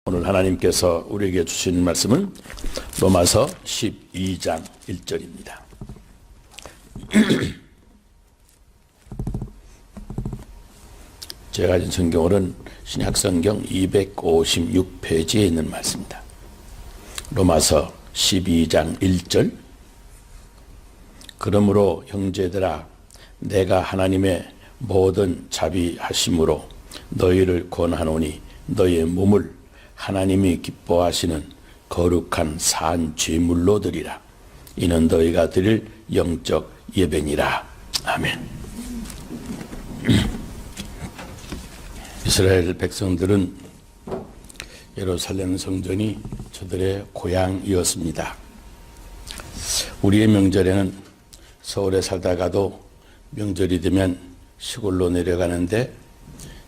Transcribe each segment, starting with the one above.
오늘 하나님께서 우리에게 주신 말씀은 로마서 12장 1절입니다. 제가 가진 성경으로는 신약성경 256페이지에 있는 말씀입니다. 로마서 12장 1절. 그러므로 형제들아, 내가 하나님의 모든 자비하심으로 너희를 권하노니 너희의 몸을 하나님이 기뻐하시는 거룩한 산 제물로 드리라. 이는 너희가 드릴 영적 예배니라. 아멘. 이스라엘 백성들은 예루살렘 성전이 저들의 고향이었습니다. 우리의 명절에는 서울에 살다가도 명절이 되면 시골로 내려가는데,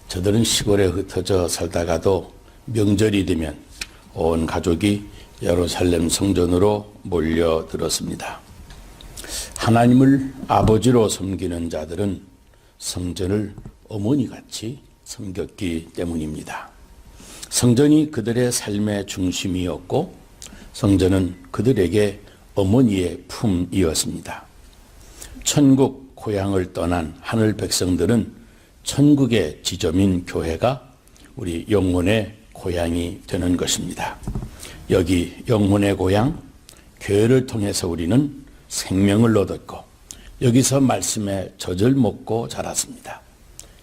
저들은 시골에 흩어져 살다가도 명절이 되면 온 가족이 예루살렘 성전으로 몰려들었습니다. 하나님을 아버지로 섬기는 자들은 성전을 어머니같이 섬겼기 때문입니다. 성전이 그들의 삶의 중심이었고, 성전은 그들에게 어머니의 품이었습니다. 천국 고향을 떠난 하늘 백성들은 천국의 지점인 교회가 우리 영혼의 고향이 되는 것입니다. 여기 영혼의 고향, 교회를 통해서 우리는 생명을 얻었고, 여기서 말씀의 젖을 먹고 자랐습니다.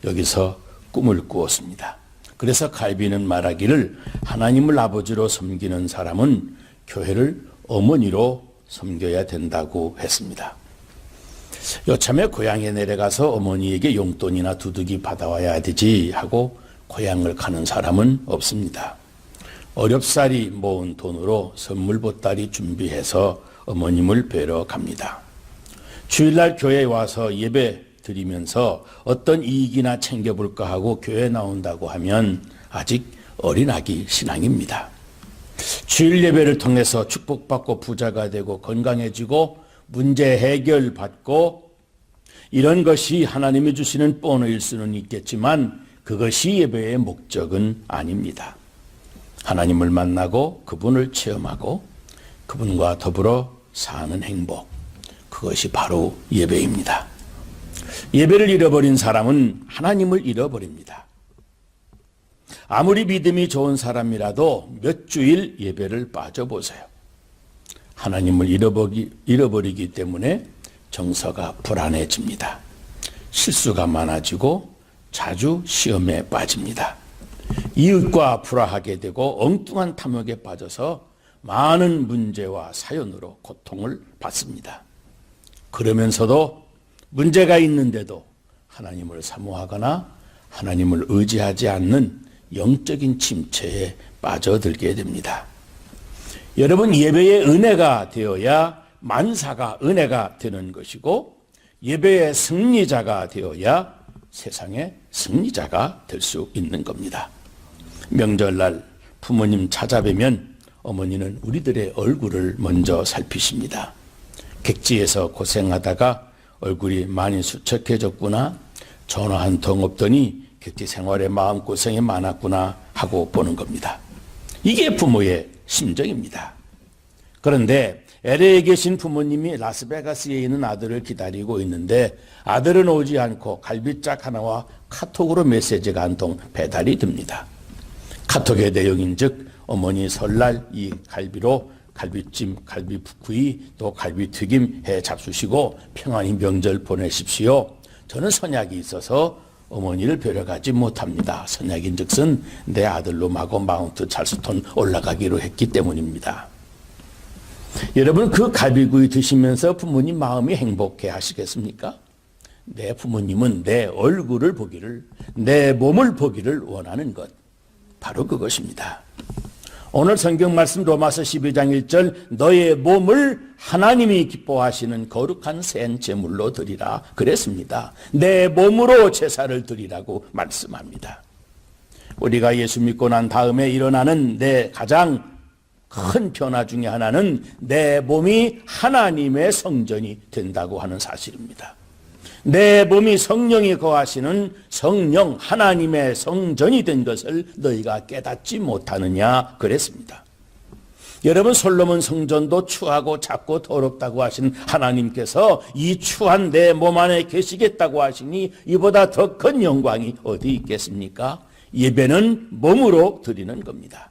여기서 꿈을 꾸었습니다. 그래서 칼빈은 말하기를, 하나님을 아버지로 섬기는 사람은 교회를 어머니로 섬겨야 된다고 했습니다. 요참에 고향에 내려가서 어머니에게 용돈이나 두둑이 받아와야 되지 하고 고향을 가는 사람은 없습니다. 어렵사리 모은 돈으로 선물 보따리 준비해서 어머님을 뵈러 갑니다. 주일날 교회에 와서 예배 드리면서 어떤 이익이나 챙겨볼까 하고 교회에 나온다고 하면 아직 어린아기 신앙입니다. 주일 예배를 통해서 축복받고 부자가 되고 건강해지고 문제 해결받고, 이런 것이 하나님이 주시는 보너일 수는 있겠지만 그것이 예배의 목적은 아닙니다. 하나님을 만나고 그분을 체험하고 그분과 더불어 사는 행복, 그것이 바로 예배입니다. 예배를 잃어버린 사람은 하나님을 잃어버립니다. 아무리 믿음이 좋은 사람이라도 몇 주일 예배를 빠져보세요. 하나님을 잃어버리기 때문에 정서가 불안해집니다. 실수가 많아지고 자주 시험에 빠집니다. 이웃과 불화하게 되고 엉뚱한 탐욕에 빠져서 많은 문제와 사연으로 고통을 받습니다. 그러면서도 문제가 있는데도 하나님을 사모하거나 하나님을 의지하지 않는 영적인 침체에 빠져들게 됩니다. 여러분, 예배의 은혜가 되어야 만사가 은혜가 되는 것이고, 예배의 승리자가 되어야 세상의 승리자가 될 수 있는 겁니다. 명절날 부모님 찾아뵈면 어머니는 우리들의 얼굴을 먼저 살피십니다. 객지에서 고생하다가 얼굴이 많이 수척해졌구나, 전화 한 통 없더니 객지 생활에 마음고생이 많았구나 하고 보는 겁니다. 이게 부모의 심정입니다. 그런데 LA에 계신 부모님이 라스베가스에 있는 아들을 기다리고 있는데, 아들은 오지 않고 갈비짝 하나와 카톡으로 메시지가 한 통 배달이 됩니다. 카톡의 내용인 즉, 어머니 설날 이 갈비로 갈비찜, 갈비구이, 또 갈비튀김 해 잡수시고 평안히 명절 보내십시오. 저는 선약이 있어서 어머니를 뵈러 가지 못합니다. 선약인 즉슨 내 아들로 마고 마운트 찰스톤 올라가기로 했기 때문입니다. 여러분, 그 갈비구이 드시면서 부모님 마음이 행복해 하시겠습니까? 내 부모님은 내 얼굴을 보기를, 내 몸을 보기를 원하는 것, 바로 그것입니다. 오늘 성경 말씀 로마서 12장 1절, 너의 몸을 하나님이 기뻐하시는 거룩한 새 제물로 드리라 그랬습니다. 내 몸으로 제사를 드리라고 말씀합니다. 우리가 예수 믿고 난 다음에 일어나는 내 가장 큰 변화 중에 하나는 내 몸이 하나님의 성전이 된다고 하는 사실입니다. 내 몸이 성령이 거하시는 성령 하나님의 성전이 된 것을 너희가 깨닫지 못하느냐 그랬습니다. 여러분, 솔로몬 성전도 추하고 작고 더럽다고 하신 하나님께서 이 추한 내 몸 안에 계시겠다고 하시니 이보다 더 큰 영광이 어디 있겠습니까? 예배는 몸으로 드리는 겁니다.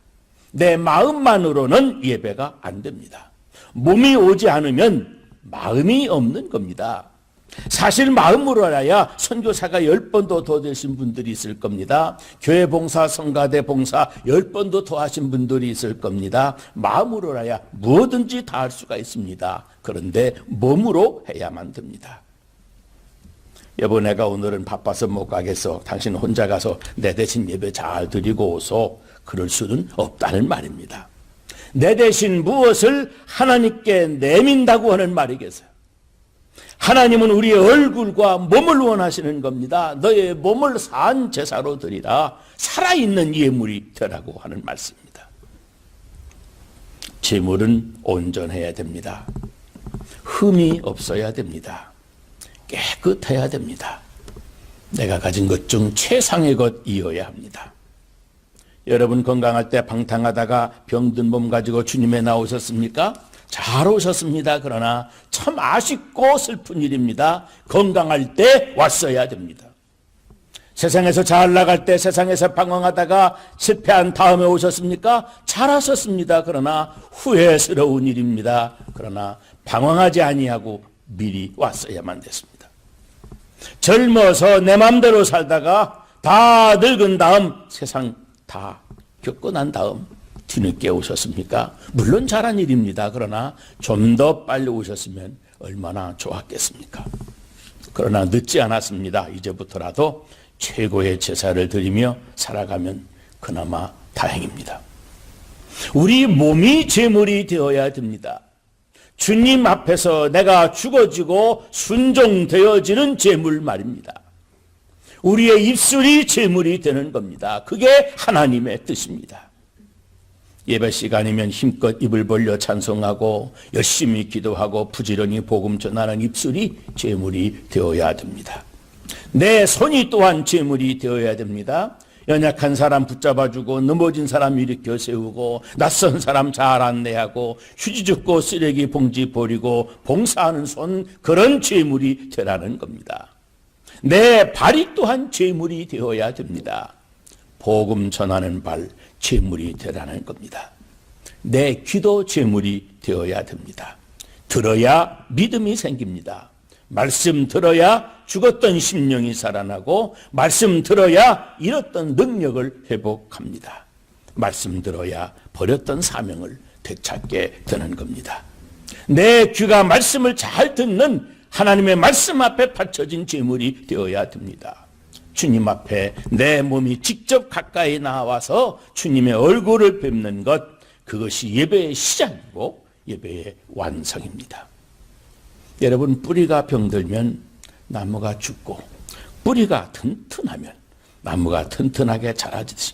내 마음만으로는 예배가 안 됩니다. 몸이 오지 않으면 마음이 없는 겁니다. 사실 마음으로 알아야 선교사가 10번도 더 되신 분들이 있을 겁니다. 교회 봉사, 성가대 봉사 10번도 더 하신 분들이 있을 겁니다. 마음으로 알아야 무엇든지 다 할 수가 있습니다. 그런데 몸으로 해야만 됩니다. 여보, 내가 오늘은 바빠서 못 가겠어. 당신 혼자 가서 내 대신 예배 잘 드리고 오소. 그럴 수는 없다는 말입니다. 내 대신 무엇을 하나님께 내민다고 하는 말이겠어요. 하나님은 우리의 얼굴과 몸을 원하시는 겁니다. 너의 몸을 산 제사로 드리라. 살아있는 예물이 되라고 하는 말씀입니다. 제물은 온전해야 됩니다. 흠이 없어야 됩니다. 깨끗해야 됩니다. 내가 가진 것 중 최상의 것이어야 합니다. 여러분, 건강할 때 방탕하다가 병든 몸 가지고 주님에 나오셨습니까? 잘 오셨습니다. 그러나 참 아쉽고 슬픈 일입니다. 건강할 때 왔어야 됩니다. 세상에서 잘 나갈 때 세상에서 방황하다가 실패한 다음에 오셨습니까? 잘하셨습니다. 그러나 후회스러운 일입니다. 그러나 방황하지 아니하고 미리 왔어야만 됐습니다. 젊어서 내 맘대로 살다가 다 늙은 다음 세상 다 겪고 난 다음 뒤늦게 오셨습니까? 물론 잘한 일입니다. 그러나 좀 더 빨리 오셨으면 얼마나 좋았겠습니까? 그러나 늦지 않았습니다. 이제부터라도 최고의 제사를 드리며 살아가면 그나마 다행입니다. 우리 몸이 제물이 되어야 됩니다. 주님 앞에서 내가 죽어지고 순종되어지는 제물 말입니다. 우리의 입술이 제물이 되는 겁니다. 그게 하나님의 뜻입니다. 예배 시간이면 힘껏 입을 벌려 찬송하고 열심히 기도하고 부지런히 복음 전하는 입술이 제물이 되어야 됩니다. 내 손이 또한 제물이 되어야 됩니다. 연약한 사람 붙잡아주고 넘어진 사람 일으켜 세우고 낯선 사람 잘 안내하고 휴지 줍고 쓰레기 봉지 버리고 봉사하는 손, 그런 제물이 되라는 겁니다. 내 발이 또한 제물이 되어야 됩니다. 복음 전하는 발, 제물이 되라는 겁니다. 내 귀도 제물이 되어야 됩니다. 들어야 믿음이 생깁니다. 말씀 들어야 죽었던 심령이 살아나고, 말씀 들어야 잃었던 능력을 회복합니다. 말씀 들어야 버렸던 사명을 되찾게 되는 겁니다. 내 귀가 말씀을 잘 듣는 하나님의 말씀 앞에 바쳐진 제물이 되어야 됩니다. 주님 앞에 내 몸이 직접 가까이 나와서 주님의 얼굴을 뵙는 것, 그것이 예배의 시작이고 예배의 완성입니다. 여러분, 뿌리가 병들면 나무가 죽고 뿌리가 튼튼하면 나무가 튼튼하게 자라듯이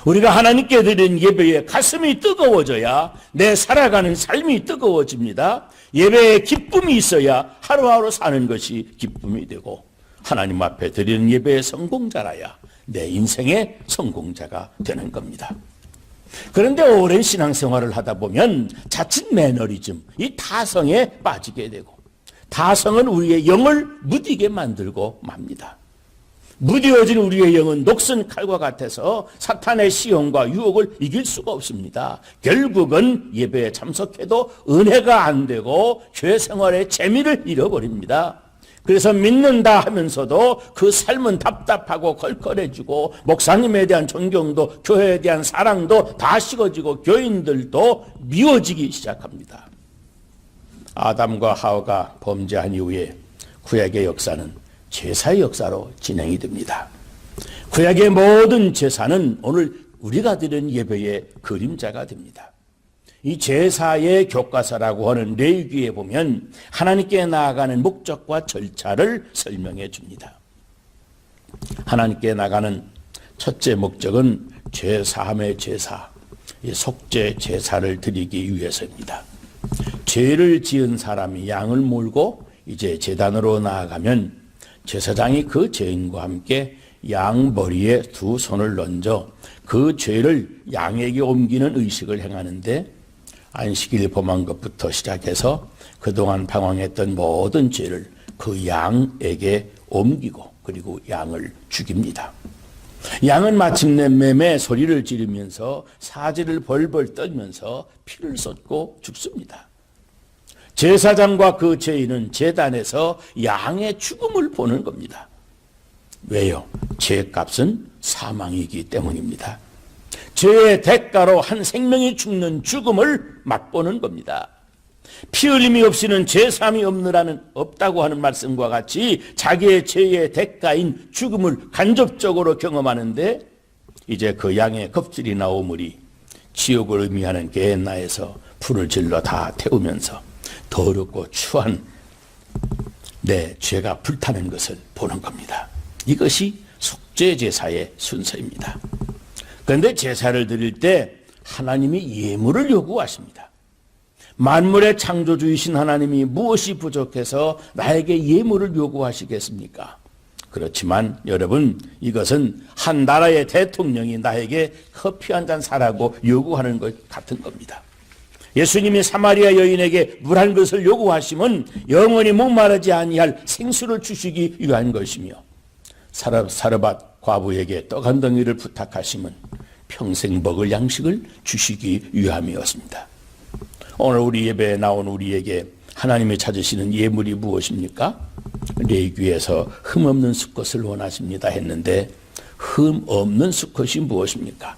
우리가 하나님께 드린 예배에 가슴이 뜨거워져야 내 살아가는 삶이 뜨거워집니다. 예배에 기쁨이 있어야 하루하루 사는 것이 기쁨이 되고, 하나님 앞에 드리는 예배의 성공자라야 내 인생의 성공자가 되는 겁니다. 그런데 오랜 신앙생활을 하다 보면 자칫 매너리즘, 이 타성에 빠지게 되고, 타성은 우리의 영을 무디게 만들고 맙니다. 무뎌진 우리의 영은 녹슨 칼과 같아서 사탄의 시험과 유혹을 이길 수가 없습니다. 결국은 예배에 참석해도 은혜가 안 되고 교회 생활의 재미를 잃어버립니다. 그래서 믿는다 하면서도 그 삶은 답답하고 걸걸해지고, 목사님에 대한 존경도 교회에 대한 사랑도 다 식어지고 교인들도 미워지기 시작합니다. 아담과 하와가 범죄한 이후에 구약의 역사는 제사의 역사로 진행이 됩니다. 구약의 모든 제사는 오늘 우리가 드리는 예배의 그림자가 됩니다. 이 제사의 교과서라고 하는 레위기에 보면 하나님께 나아가는 목적과 절차를 설명해 줍니다. 하나님께 나가는 첫째 목적은 죄사함의 제사, 속죄 제사를 드리기 위해서입니다. 죄를 지은 사람이 양을 몰고 이제 제단으로 나아가면 제사장이 그 죄인과 함께 양 머리에 두 손을 얹어 그 죄를 양에게 옮기는 의식을 행하는데, 안식일 범한 것부터 시작해서 그동안 방황했던 모든 죄를 그 양에게 옮기고 그리고 양을 죽입니다. 양은 마침내 맴에 소리를 지르면서 사지를 벌벌 떨면서 피를 쏟고 죽습니다. 제사장과 그 죄인은 제단에서 양의 죽음을 보는 겁니다. 왜요? 죄값은 사망이기 때문입니다. 죄의 대가로 한 생명이 죽는 죽음을 맛보는 겁니다. 피 흘림이 없이는 죄삼이 없다고 하는 말씀과 같이 자기의 죄의 대가인 죽음을 간접적으로 경험하는데, 이제 그 양의 겁질이나 오물이 지옥을 의미하는 게hen나에서 불을 질러 다 태우면서 더럽고 추한 내 죄가 불타는 것을 보는 겁니다. 이것이 속죄제사의 순서입니다. 그런데 제사를 드릴 때 하나님이 예물을 요구하십니다. 만물의 창조주이신 하나님이 무엇이 부족해서 나에게 예물을 요구하시겠습니까? 그렇지만 여러분, 이것은 한 나라의 대통령이 나에게 커피 한 잔 사라고 요구하는 것 같은 겁니다. 예수님이 사마리아 여인에게 물 한 것을 요구하시면 영원히 목마르지 아니할 생수를 주시기 위한 것이며, 사르밧 과부에게 떡 한 덩이를 부탁하시면 평생 먹을 양식을 주시기 위함이었습니다. 오늘 우리 예배에 나온 우리에게 하나님이 찾으시는 예물이 무엇입니까? 레위기에서 흠없는 수컷을 원하십니다 했는데, 흠없는 수컷이 무엇입니까?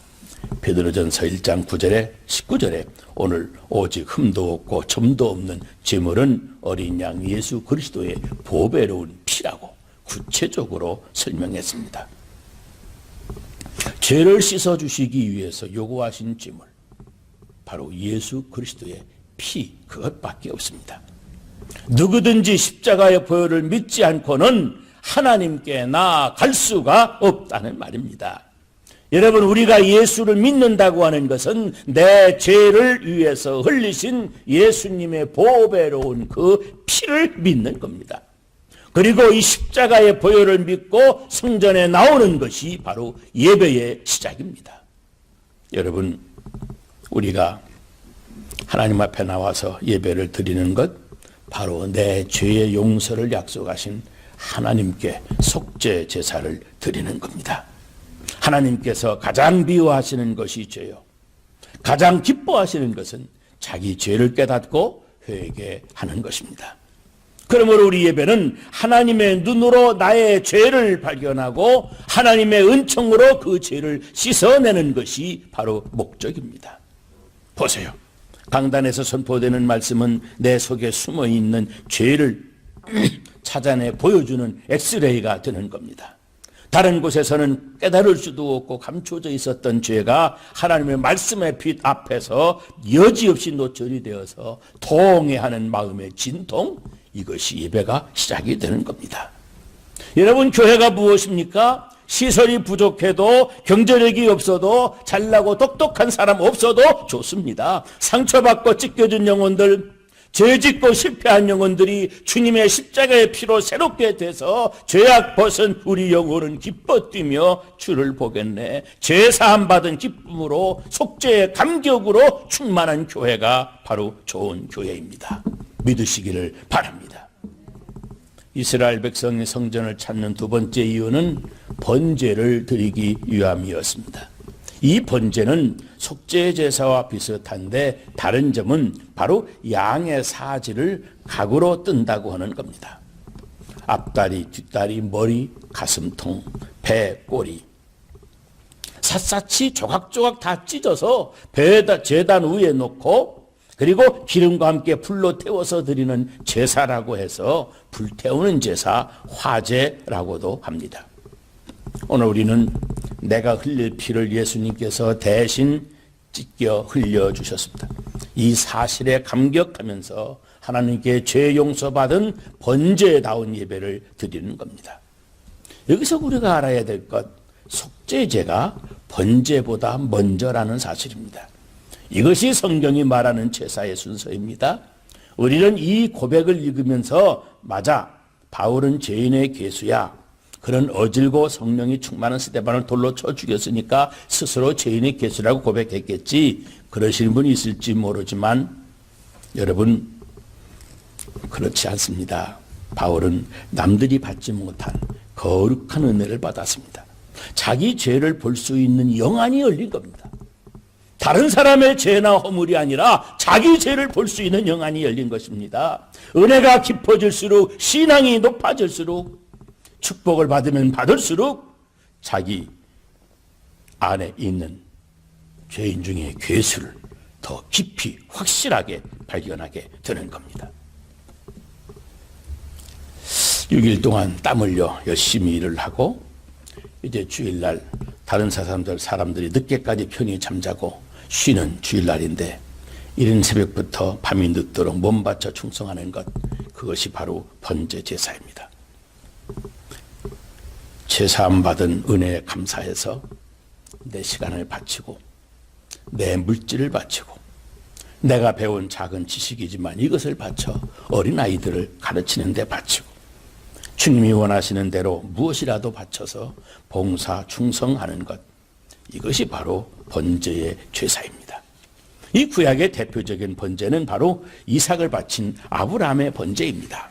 베드로전서 1장 9절에 19절에 오늘 오직 흠도 없고 점도 없는 제물은 어린 양 예수 그리스도의 보배로운 피라고 구체적으로 설명했습니다. 죄를 씻어주시기 위해서 요구하신 제물, 바로 예수 그리스도의 피, 그것밖에 없습니다. 누구든지 십자가의 보혈을 믿지 않고는 하나님께 나아갈 수가 없다는 말입니다. 여러분, 우리가 예수를 믿는다고 하는 것은 내 죄를 위해서 흘리신 예수님의 보배로운 그 피를 믿는 겁니다. 그리고 이 십자가의 보혈을 믿고 성전에 나오는 것이 바로 예배의 시작입니다. 여러분, 우리가 하나님 앞에 나와서 예배를 드리는 것, 바로 내 죄의 용서를 약속하신 하나님께 속죄 제사를 드리는 겁니다. 하나님께서 가장 미워하시는 것이 죄요, 가장 기뻐하시는 것은 자기 죄를 깨닫고 회개하는 것입니다. 그러므로 우리 예배는 하나님의 눈으로 나의 죄를 발견하고 하나님의 은총으로 그 죄를 씻어내는 것이 바로 목적입니다. 보세요. 강단에서 선포되는 말씀은 내 속에 숨어있는 죄를 찾아내 보여주는 엑스레이가 되는 겁니다. 다른 곳에서는 깨달을 수도 없고 감춰져 있었던 죄가 하나님의 말씀의 빛 앞에서 여지없이 노출이 되어서 통회하는 마음의 진통, 이것이 예배가 시작이 되는 겁니다. 여러분, 교회가 무엇입니까? 시설이 부족해도, 경제력이 없어도, 잘나고 똑똑한 사람 없어도 좋습니다. 상처받고 찢겨진 영혼들, 죄짓고 실패한 영혼들이 주님의 십자가의 피로 새롭게 돼서 죄악 벗은 우리 영혼은 기뻐 뛰며 주를 보겠네, 죄사함 받은 기쁨으로 속죄의 감격으로 충만한 교회가 바로 좋은 교회입니다. 믿으시기를 바랍니다. 이스라엘 백성이 성전을 찾는 두 번째 이유는 번제를 드리기 위함이었습니다. 이 번제는 속죄 제사와 비슷한데 다른 점은 바로 양의 사지를 각으로 뜬다고 하는 겁니다. 앞다리, 뒷다리, 머리, 가슴통, 배, 꼬리 샅샅이 조각조각 다 찢어서 제단 위에 놓고, 그리고 기름과 함께 불로 태워서 드리는 제사라고 해서 불태우는 제사, 화제라고도 합니다. 오늘 우리는 내가 흘릴 피를 예수님께서 대신 찢겨 흘려주셨습니다. 이 사실에 감격하면서 하나님께 죄 용서받은 번제다운 예배를 드리는 겁니다. 여기서 우리가 알아야 될 것, 속죄제가 번제보다 먼저라는 사실입니다. 이것이 성경이 말하는 제사의 순서입니다. 우리는 이 고백을 읽으면서 맞아, 바울은 죄인의 괴수야. 그런 어질고 성령이 충만한 스데반을 돌로 쳐 죽였으니까 스스로 죄인의 괴수라고 고백했겠지. 그러시는 분이 있을지 모르지만 여러분, 그렇지 않습니다. 바울은 남들이 받지 못한 거룩한 은혜를 받았습니다. 자기 죄를 볼 수 있는 영안이 열린 겁니다. 다른 사람의 죄나 허물이 아니라 자기 죄를 볼 수 있는 영안이 열린 것입니다. 은혜가 깊어질수록, 신앙이 높아질수록, 축복을 받으면 받을수록 자기 안에 있는 죄인 중에 괴수를 더 깊이 확실하게 발견하게 되는 겁니다. 6일 동안 땀 흘려 열심히 일을 하고 이제 주일날 다른 사람들이 늦게까지 편히 잠자고 쉬는 주일날인데 이른 새벽부터 밤이 늦도록 몸 바쳐 충성하는 것, 그것이 바로 번제 제사입니다. 제사함 받은 은혜에 감사해서 내 시간을 바치고 내 물질을 바치고 내가 배운 작은 지식이지만 이것을 바쳐 어린아이들을 가르치는 데 바치고 주님이 원하시는 대로 무엇이라도 바쳐서 봉사 충성하는 것, 이것이 바로 번제의 제사입니다. 이 구약의 대표적인 번제는 바로 이삭을 바친 아브라함의 번제입니다.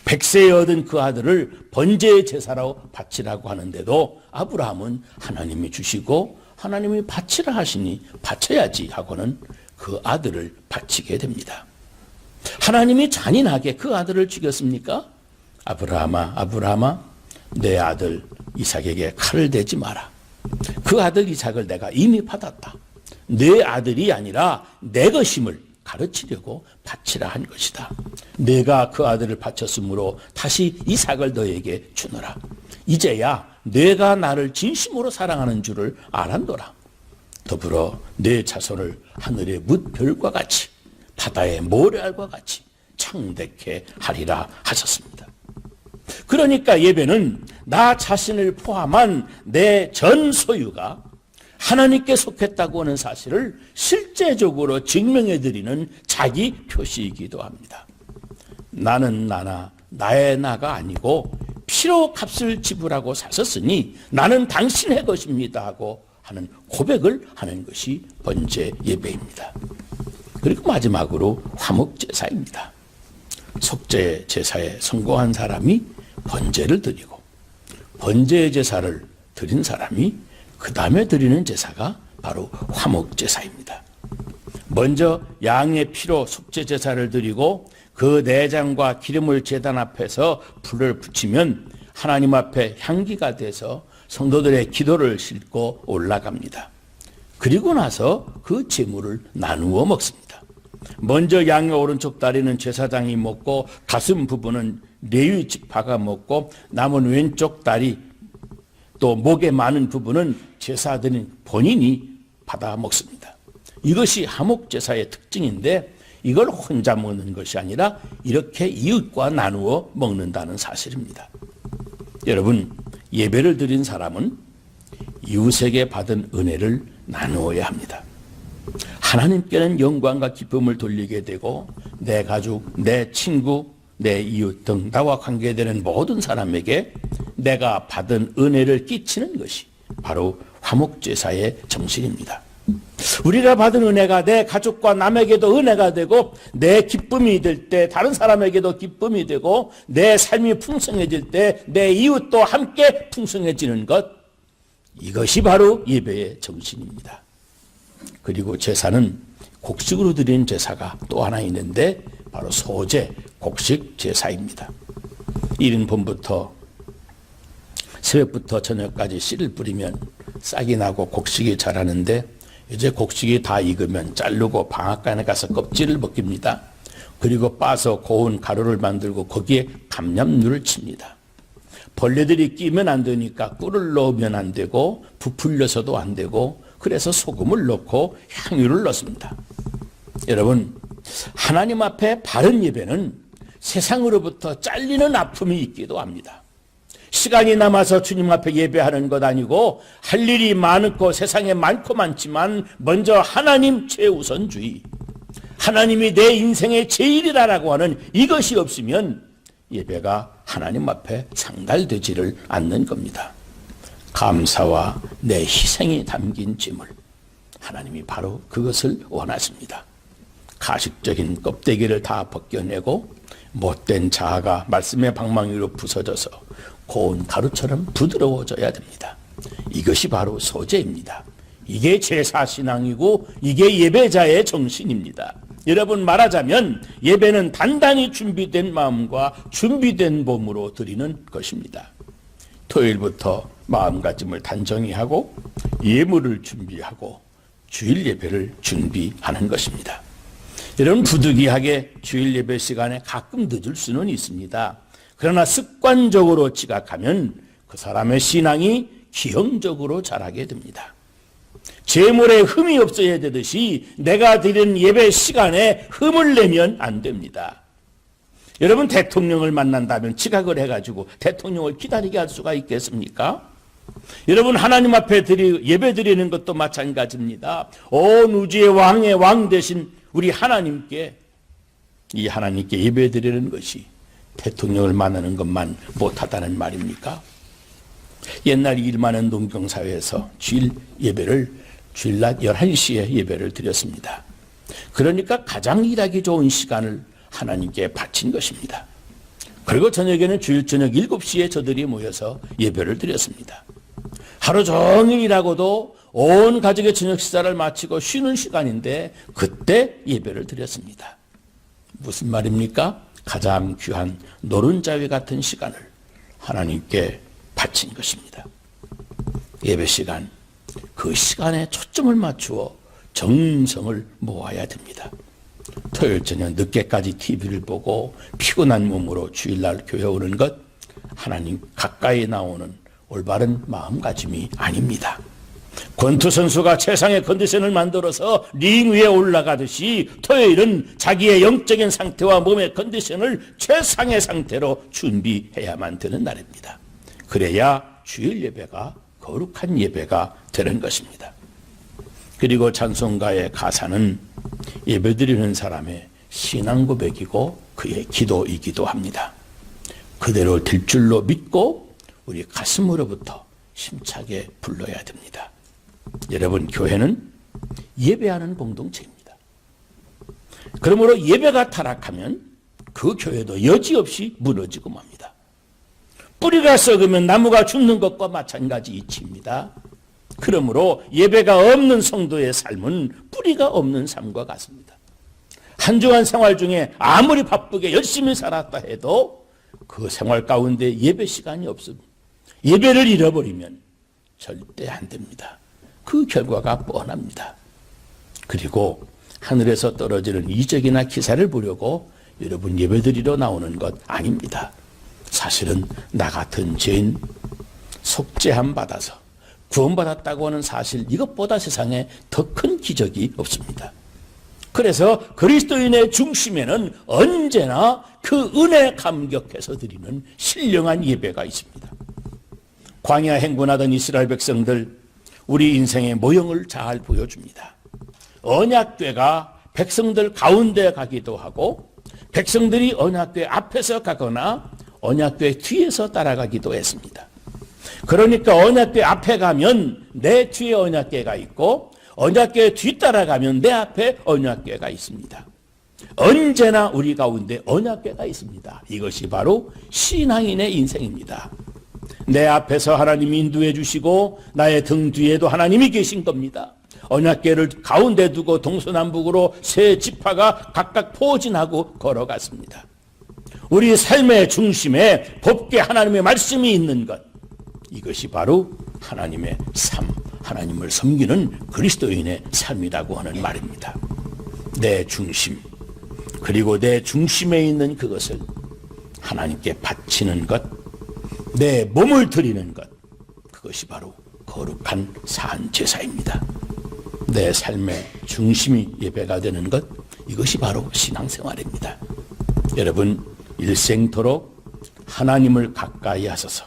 100세에 얻은 그 아들을 번제의 제사로 바치라고 하는데도 아브라함은 하나님이 주시고 하나님이 바치라 하시니 바쳐야지 하고는 그 아들을 바치게 됩니다. 하나님이 잔인하게 그 아들을 죽였습니까? 아브라함아, 아브라함아, 내 아들 이삭에게 칼을 대지 마라. 그 아들 이삭을 내가 이미 받았다. 내 아들이 아니라 내 것임을 가르치려고 바치라 한 것이다. 내가 그 아들을 바쳤으므로 다시 이삭을 너에게 주노라. 이제야 내가 나를 진심으로 사랑하는 줄을 알았노라. 더불어 내 자손을 하늘의 뭇별과 같이 바다의 모래알과 같이 창대케 하리라 하셨습니다. 그러니까 예배는 나 자신을 포함한 내 전 소유가 하나님께 속했다고 하는 사실을 실제적으로 증명해드리는 자기 표시이기도 합니다. 나는 나나 나의 나가 아니고 피로 값을 지불하고 사셨으니 나는 당신의 것입니다 하고 하는 고백을 하는 것이 번제 예배입니다. 그리고 마지막으로 화목제사입니다. 속죄 제사에 성공한 사람이 번제를 드리고 번제 제사를 드린 사람이 그 다음에 드리는 제사가 바로 화목제사입니다. 먼저 양의 피로 속죄 제사를 드리고 그 내장과 기름을 제단 앞에서 불을 붙이면 하나님 앞에 향기가 돼서 성도들의 기도를 싣고 올라갑니다. 그리고 나서 그 제물을 나누어 먹습니다. 먼저 양의 오른쪽 다리는 제사장이 먹고 가슴 부분은 레위 지파가 먹고 남은 왼쪽 다리 또 목에 많은 부분은 제사드린 본인이 받아 먹습니다. 이것이 화목제사의 특징인데 이걸 혼자 먹는 것이 아니라 이렇게 이웃과 나누어 먹는다는 사실입니다. 여러분, 예배를 드린 사람은 이웃에게 받은 은혜를 나누어야 합니다. 하나님께는 영광과 기쁨을 돌리게 되고 내 가족, 내 친구, 내 이웃 등 나와 관계되는 모든 사람에게 내가 받은 은혜를 끼치는 것이 바로 화목제사의 정신입니다. 우리가 받은 은혜가 내 가족과 남에게도 은혜가 되고 내 기쁨이 될 때 다른 사람에게도 기쁨이 되고 내 삶이 풍성해질 때 내 이웃도 함께 풍성해지는 것, 이것이 바로 예배의 정신입니다. 그리고 제사는 곡식으로 드리는 제사가 또 하나 있는데 바로 소제, 곡식 제사입니다. 이른 봄부터 새벽부터 저녁까지 씨를 뿌리면 싹이 나고 곡식이 자라는데 이제 곡식이 다 익으면 자르고 방앗간에 가서 껍질을 벗깁니다. 그리고 빻아서 고운 가루를 만들고 거기에 감람류를 칩니다. 벌레들이 끼면 안 되니까 꿀을 넣으면 안 되고 부풀려서도 안 되고 그래서 소금을 넣고 향유를 넣습니다. 여러분, 하나님 앞에 바른 예배는 세상으로부터 잘리는 아픔이 있기도 합니다. 시간이 남아서 주님 앞에 예배하는 것 아니고 할 일이 많고 세상에 많고 많지만 먼저 하나님 최우선주의, 하나님이 내 인생의 제일이라고 하는 이것이 없으면 예배가 하나님 앞에 상달되지를 않는 겁니다. 감사와 내 희생이 담긴 제물, 하나님이 바로 그것을 원하십니다. 가식적인 껍데기를 다 벗겨내고 못된 자아가 말씀의 방망이로 부서져서 고운 가루처럼 부드러워져야 됩니다. 이것이 바로 소재입니다. 이게 제사신앙이고 이게 예배자의 정신입니다. 여러분, 말하자면 예배는 단단히 준비된 마음과 준비된 몸으로 드리는 것입니다. 토요일부터 마음가짐을 단정히 하고 예물을 준비하고 주일 예배를 준비하는 것입니다. 여러분, 부득이하게 주일 예배 시간에 가끔 늦을 수는 있습니다. 그러나 습관적으로 지각하면 그 사람의 신앙이 기형적으로 자라게 됩니다. 제물에 흠이 없어야 되듯이 내가 드리는 예배 시간에 흠을 내면 안 됩니다. 여러분, 대통령을 만난다면 지각을 해가지고 대통령을 기다리게 할 수가 있겠습니까? 여러분, 하나님 앞에 예배 드리는 것도 마찬가지입니다. 온 우주의 왕의 왕 되신 우리 하나님께, 이 하나님께 예배 드리는 것이 대통령을 만나는 것만 못하다는 말입니까? 옛날 일 많은 농경사회에서 주일 예배를 주일낮 11시에 예배를 드렸습니다. 그러니까 가장 일하기 좋은 시간을 하나님께 바친 것입니다. 그리고 저녁에는 주일 저녁 7시에 저들이 모여서 예배를 드렸습니다. 하루 종일 일하고도 온 가족의 저녁 식사를 마치고 쉬는 시간인데 그때 예배를 드렸습니다. 무슨 말입니까? 가장 귀한 노른자위 같은 시간을 하나님께 바친 것입니다. 예배 시간, 그 시간에 초점을 맞추어 정성을 모아야 됩니다. 토요일 저녁 늦게까지 TV를 보고 피곤한 몸으로 주일날 교회 오는 것, 하나님 가까이 나오는 올바른 마음가짐이 아닙니다. 권투 선수가 최상의 컨디션을 만들어서 링 위에 올라가듯이 토요일은 자기의 영적인 상태와 몸의 컨디션을 최상의 상태로 준비해야만 되는 날입니다. 그래야 주일 예배가 거룩한 예배가 되는 것입니다. 그리고 찬송가의 가사는 예배드리는 사람의 신앙 고백이고 그의 기도이기도 합니다. 그대로 될 줄로 믿고 우리 가슴으로부터 힘차게 불러야 됩니다. 여러분, 교회는 예배하는 공동체입니다. 그러므로 예배가 타락하면 그 교회도 여지없이 무너지고 맙니다. 뿌리가 썩으면 나무가 죽는 것과 마찬가지 이치입니다. 그러므로 예배가 없는 성도의 삶은 뿌리가 없는 삶과 같습니다. 한 주간 생활 중에 아무리 바쁘게 열심히 살았다 해도 그 생활 가운데 예배 시간이 없습니다. 예배를 잃어버리면 절대 안 됩니다. 그 결과가 뻔합니다. 그리고 하늘에서 떨어지는 이적이나 기사를 보려고 여러분 예배드리러 나오는 것 아닙니다. 사실은 나 같은 죄인 속죄함 받아서 구원받았다고 하는 사실, 이것보다 세상에 더 큰 기적이 없습니다. 그래서 그리스도인의 중심에는 언제나 그 은혜에 감격해서 드리는 신령한 예배가 있습니다. 광야 행군하던 이스라엘 백성들, 우리 인생의 모형을 잘 보여줍니다. 언약궤가 백성들 가운데 가기도 하고 백성들이 언약궤 앞에서 가거나 언약궤 뒤에서 따라가기도 했습니다. 그러니까 언약궤 앞에 가면 내 뒤에 언약궤가 있고 언약궤 뒤 따라가면 내 앞에 언약궤가 있습니다. 언제나 우리 가운데 언약궤가 있습니다. 이것이 바로 신앙인의 인생입니다. 내 앞에서 하나님이 인도해 주시고 나의 등 뒤에도 하나님이 계신 겁니다. 언약궤를 가운데 두고 동서남북으로 세 지파가 각각 포진하고 걸어갔습니다. 우리 삶의 중심에 법궤 하나님의 말씀이 있는 것, 이것이 바로 하나님의 삶, 하나님을 섬기는 그리스도인의 삶이라고 하는 말입니다. 내 중심, 그리고 내 중심에 있는 그것을 하나님께 바치는 것, 내 몸을 드리는 것, 그것이 바로 거룩한 산제사입니다. 내 삶의 중심이 예배가 되는 것, 이것이 바로 신앙생활입니다. 여러분, 일생토록 하나님을 가까이 하소서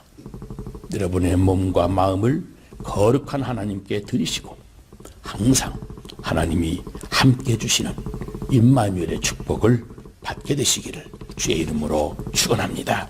여러분의 몸과 마음을 거룩한 하나님께 드리시고 항상 하나님이 함께 해주시는 임마누엘의 축복을 받게 되시기를 주의 이름으로 축원합니다.